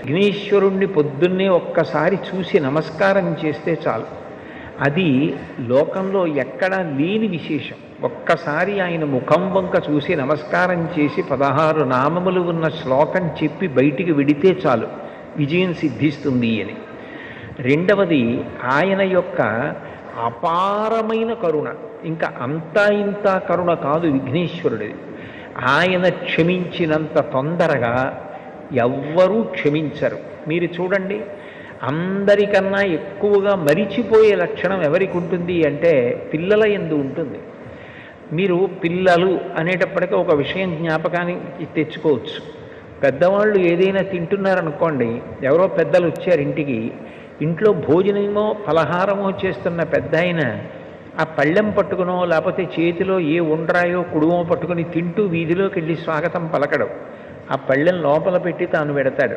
విఘ్నేశ్వరుణ్ణి పొద్దున్నే ఒక్కసారి చూసి నమస్కారం చేస్తే చాలు. అది లోకంలో ఎక్కడా లేని విశేషం. ఒక్కసారి ఆయన ముఖం వంక చూసి నమస్కారం చేసి 16 నామములు ఉన్న శ్లోకం చెప్పి బయటికి వెడితే చాలు విజయం సిద్ధిస్తుంది అని. రెండవది ఆయన యొక్క అపారమైన కరుణ. ఇంకా అంతా ఇంత కరుణ కాదు విఘ్నేశ్వరుడిది. ఆయన క్షమించినంత తొందరగా ఎవ్వరూ క్షమించరు. మీరు చూడండి, అందరికన్నా ఎక్కువగా మరిచిపోయే లక్షణం ఎవరికి ఉంటుంది అంటే పిల్లల యందు ఉంటుంది. మీరు పిల్లలు అనేటప్పటికీ ఒక విషయం జ్ఞాపకానికి తెచ్చుకోవచ్చు. పెద్దవాళ్ళు ఏదైనా తింటున్నారనుకోండి, ఎవరో పెద్దలు వచ్చారు ఇంటికి, ఇంట్లో భోజనమో ఫలహారమో చేస్తున్న పెద్ద ఆయన ఆ పళ్ళెం పట్టుకునో లేకపోతే చేతిలో ఏ ఉండ్రాయో కుడుమో పట్టుకుని తింటూ వీధిలోకి వెళ్ళి స్వాగతం పలకడం, ఆ పళ్ళెం లోపల పెట్టి తాను పెడతాడు.